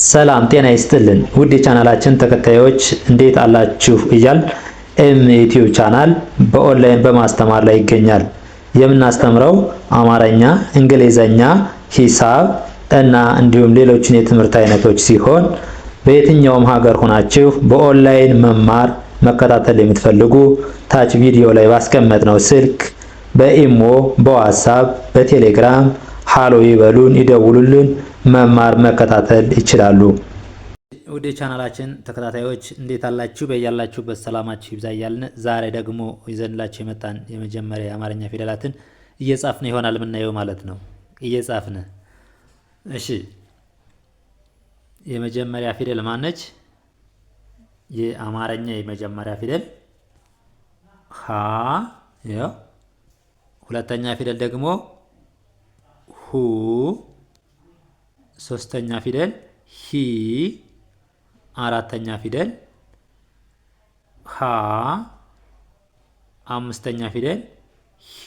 ሰላም ጤና ይስጥልን ውድ የቻናላችን ተከታዮች እንዴት አላችሁ እያል ዩቲዩብ ቻናል በኦንላይን በማስተማር ላይ ይገኛል። የምናስተምረው አማርኛ፣ እንግሊዘኛ፣ ሂሳብ እና እንዲሁም ሌሎችን የትምህርት አይነቶች ሲሆን በየትኛውም ሀገር ሆናችሁ በኦንላይን መማር መከታተል የምትፈልጉ ታች ቪዲዮ ላይ ባስቀመጥነው ስልክ በኢሞ፣ በዋትስአፕ፣ በቴሌግራም ሃሎ ይበሉን፣ ይደውሉልን፣ መማር መከታተል ይችላሉ። ወደ ቻናላችን ተከታታዮች እንዴት አላችሁ? በያላችሁበት ሰላማችሁ ይብዛ እያልን ዛሬ ደግሞ ይዘንላችሁ የመጣን የመጀመሪያ የአማርኛ ፊደላትን እየጻፍን ይሆናል የምናየው ማለት ነው። እየጻፍን እሺ፣ የመጀመሪያ ፊደል ማነች? የአማርኛ የመጀመሪያ ፊደል ሀ። ያው ሁለተኛ ፊደል ደግሞ ሁ። ሶስተኛ ፊደል ሂ። አራተኛ ፊደል ሃ። አምስተኛ ፊደል ሄ።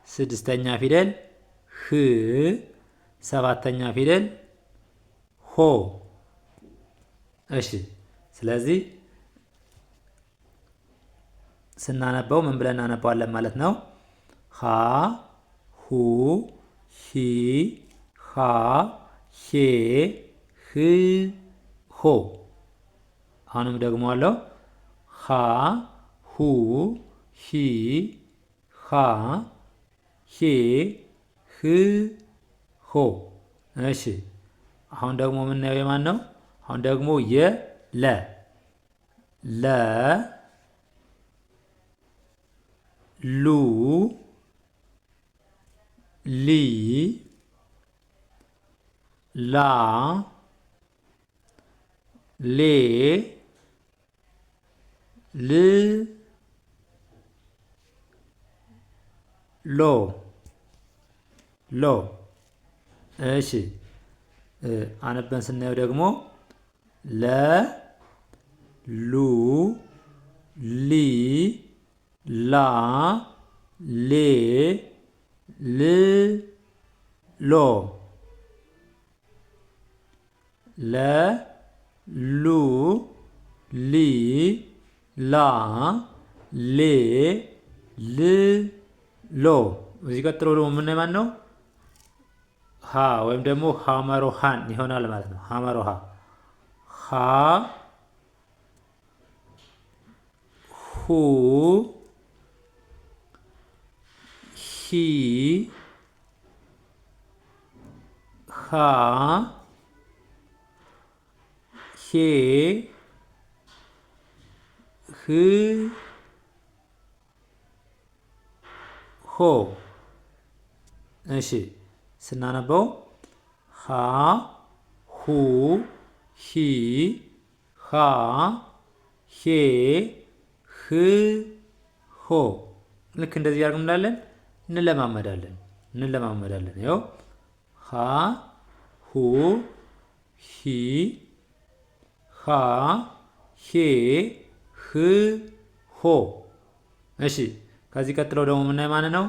ስድስተኛ ፊደል ህ። ሰባተኛ ፊደል ሆ። እሺ፣ ስለዚህ ስናነበው ምን ብለን እናነባዋለን ማለት ነው? ሀ ሁ ሂ ሃ ሄ ህ ሆ። አሁንም ደግሞ አለው ሀ ሁ ሂ ሃ ሄ ህ ሆ። እሺ፣ አሁን ደግሞ የምናየው የማን ነው? አሁን ደግሞ የለ ለ ሉ ሊ ላ ሌ ል ሎ ሎ። እሺ፣ አነበን ስናየው ደግሞ ለ ሉ ሊ ላ ሌ ል ሎ ለ ሉ ሊ ላ ሌ ል ሎ። እዚህ ቀጥሎ ደግሞ የምናየው ማን ነው? ሀ ወይም ደግሞ ሀመሮሃን ይሆናል ማለት ነው። ሀመሮሃ ሀ ሁ ሂ ሃ ሄ ህ ሆ። እሺ፣ ስናነበው ሀ ሁ ሂ ሃ ሄ ህ ሆ። ልክ እንደዚህ ያርግ እንዳለን እንለማመዳለን። ይኸው ሀ ሁ ሂ ሃ ሄ ህ ሆ። እሺ፣ ከዚህ ቀጥሎ ደግሞ የምናየው ማን ነው?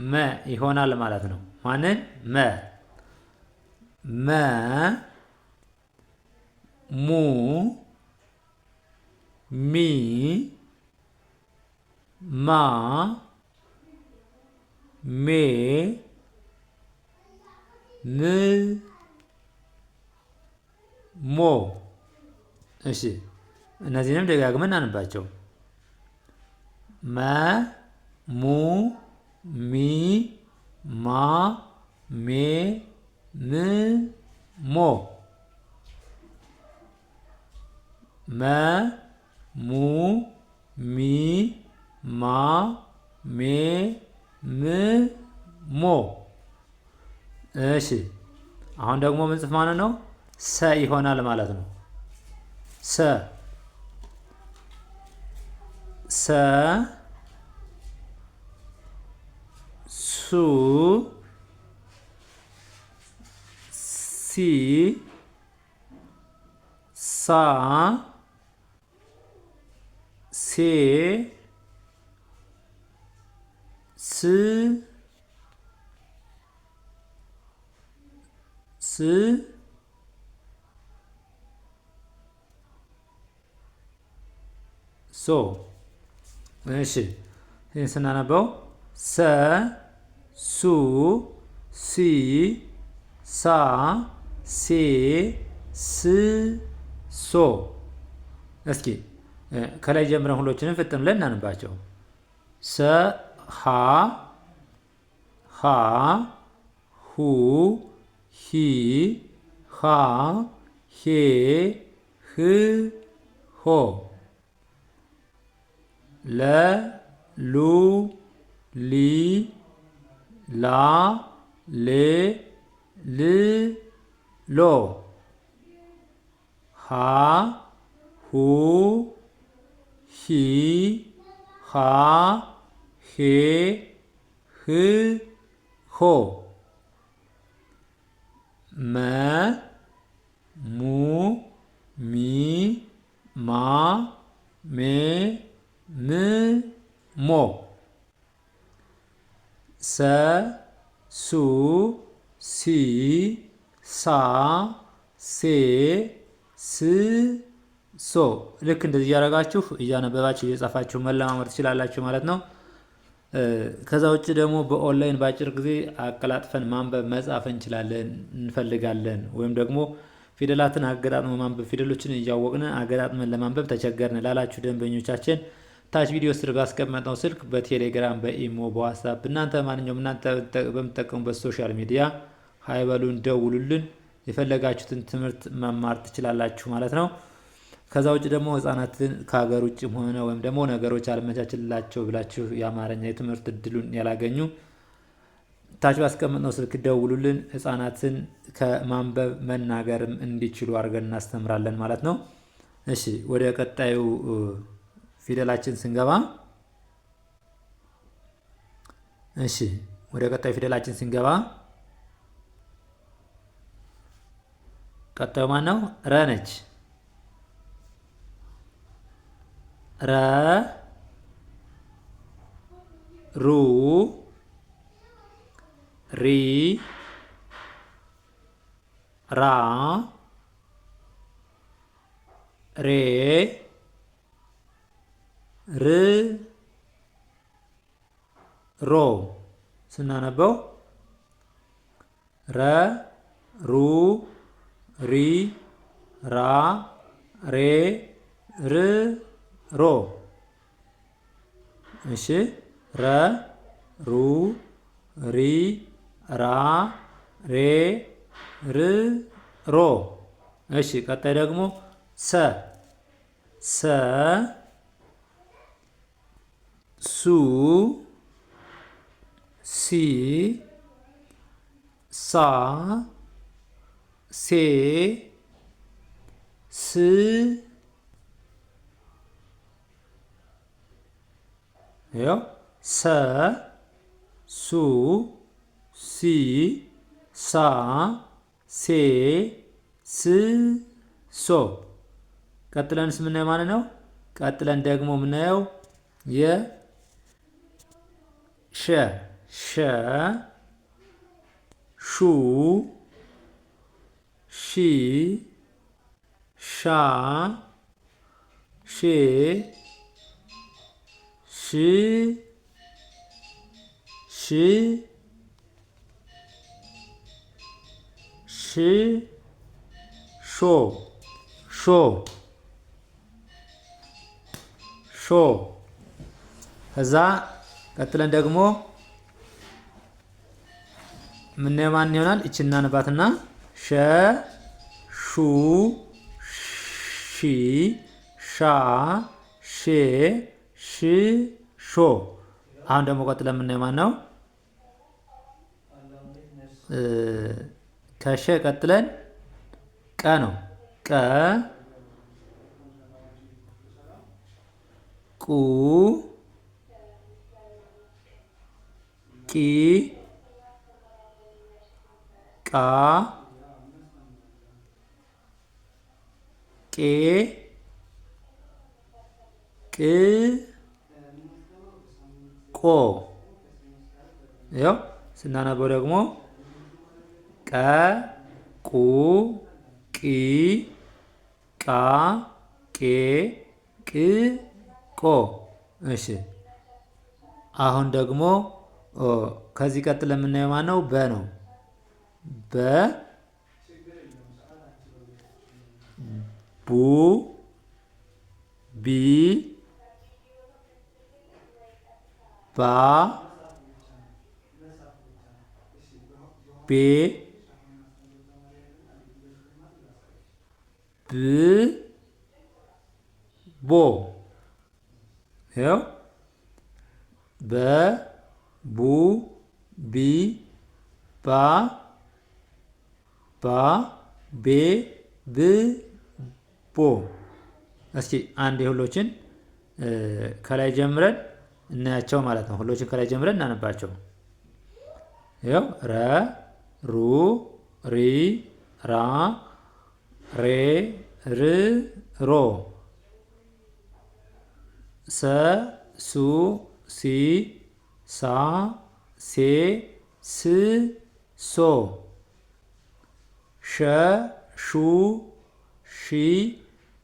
መ ይሆናል ማለት ነው። ማንን? መ መ ሙ ሚ ማ ሜ ም ሞ። እሺ፣ እነዚህንም ደጋግመን እናንባቸው። መ ሙ ሚ ማ ሜ ም ሞ መ ሙ ሚ ማ ሜ ም ሞ። እሺ፣ አሁን ደግሞ ምንጽፍ ማለት ነው? ሰ ይሆናል ማለት ነው። ሰ ሰ ሱ ሲ ሳ ሴ ስ ስ እሺ ይህን ስናነበው ሰ ሱ ሲ ሳ ሴ ስ ሶ። እስኪ ከላይ ጀምረን ሁሎችንም ፍጥም ብለን እናንባቸው። ሰ ሀ ሀ ሁ ሂ ሃ ሄ ህ ሆ ለ ሉ ሊ ላ ሌ ል ሎ ሃ ሁ ሂ ሃ ሄ ህ ሆ መ ሙ ሚ ማ ሜ ም ሞ ሰ ሱ ሲ ሳ ሴ ስ ሶ። ልክ እንደዚህ እያደረጋችሁ እያነበባችሁ እየጻፋችሁ መለማመድ ትችላላችሁ ማለት ነው። ከዛ ውጭ ደግሞ በኦንላይን በአጭር ጊዜ አቀላጥፈን ማንበብ መጻፍ እንችላለን እንፈልጋለን፣ ወይም ደግሞ ፊደላትን አገጣጥመ ማንበብ ፊደሎችን እያወቅን አገጣጥመን ለማንበብ ተቸገርን ላላችሁ ደንበኞቻችን ታች ቪዲዮ ስር ባስቀመጥነው ስልክ በቴሌግራም በኢሞ በዋትስአፕ እናንተ ማንኛውም እናንተ በምትጠቀሙበት ሶሻል ሚዲያ ሀይበሉን ደውሉልን፣ የፈለጋችሁትን ትምህርት መማር ትችላላችሁ ማለት ነው። ከዛ ውጭ ደግሞ ህጻናትን ከሀገር ውጭም ሆነ ወይም ደግሞ ነገሮች አልመቻችላቸው ብላችሁ የአማርኛ የትምህርት እድሉን ያላገኙ ታች ባስቀመጥነው ስልክ ደውሉልን። ህጻናትን ከማንበብ መናገርም እንዲችሉ አድርገን እናስተምራለን ማለት ነው። እሺ ወደ ቀጣዩ ፊደላችን ስንገባ ቀጣዩ ማን ነው? ረ ነች። ረ ሩ ሪ ራ ሬ ር ሮ። ስናነበው ረ ሩ ሪ ራ ሬ ር ሮ። እሺ ረ ሩ ሪ ራ ሬ ር ሮ። እሺ ቀጣይ ደግሞ ሰ ሱ ሲ ሳ ሴ ስ ያው ሰ ሱ ሲ ሳ ሴ ስ ሶ። ቀጥለንስ የምናየው ማለት ነው። ቀጥለን ደግሞ የምናየው የሸ ሹ ሺ ሻ ሼ ሽ ሽ ሽ ሾ ከዛ ቀጥለን ደግሞ ምንየው ማን ይሆናል? እቺና ነባትና ሸ ሹ ሺ ሻ ሼ ሽ ሾ። አሁን ደግሞ ቀጥለን የምናየው ማን ነው? ከሸ ቀጥለን ቀ ነው። ቀ ቁ ቂ ቃ ቄ ቅ ቆ። ያው ስናነበው ደግሞ ቀ ቁ ቂ ቃ ቄ ቅ ቆ። እሺ አሁን ደግሞ ከዚህ ቀጥሎ የምናየው ማን ነው? በ ነው። በ ቡ ቢ ባ ቤ ብ ቦ። ይኸው በ ቡ ቢ ባ ባ ቤ ብ ቦ። እስኪ አንድ የሁሎችን ከላይ ጀምረን እናያቸው ማለት ነው። ሁሎችን ከላይ ጀምረን እናነባቸው። ይኸው ረ ሩ ሪ ራ ሬ ር ሮ ሰ ሱ ሲ ሳ ሴ ስ ሶ ሸ ሹ ሺ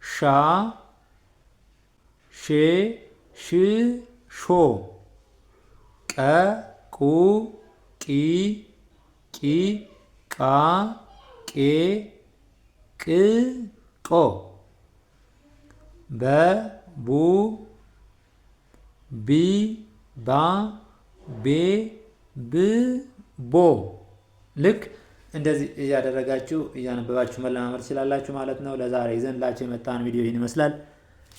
ሻ ሼ ሽ ሾ ቀ ቁ ቂ ቂ ቃ ቄ ቅ ቆ በ ቡ ቢ ባ ቤ ብ ቦ። ልክ እንደዚህ እያደረጋችሁ እያነበባችሁ መለማመድ ትችላላችሁ ማለት ነው። ለዛሬ ይዘንላችሁ የመጣን ቪዲዮ ይህን ይመስላል።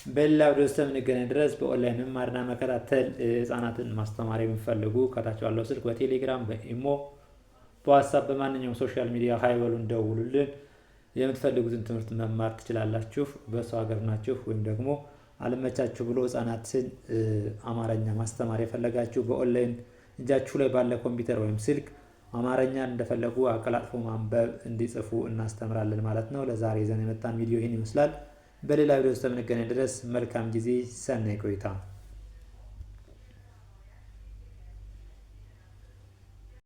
በሌላ ቪዲዮ እስከምንገናኝ ድረስ በኦንላይን መማርና መከታተል ህጻናትን ማስተማር የምትፈልጉ ከታች ባለው ስልክ በቴሌግራም በኢሞ በዋትስአፕ በማንኛውም ሶሻል ሚዲያ ሀይ በሉን፣ ደውሉልን። የምትፈልጉትን ትምህርት መማር ትችላላችሁ። በሰው ሀገር ናችሁ ወይም ደግሞ አልመቻችሁ ብሎ ህጻናትን አማርኛ ማስተማር የፈለጋችሁ በኦንላይን እጃችሁ ላይ ባለ ኮምፒውተር ወይም ስልክ አማርኛን እንደፈለጉ አቀላጥፎ ማንበብ እንዲጽፉ እናስተምራለን ማለት ነው። ለዛሬ ይዘን የመጣን ቪዲዮ ይህን ይመስላል። በሌላ ቪዲዮ እስከምንገናኝ ድረስ መልካም ጊዜ፣ ሰናይ ቆይታ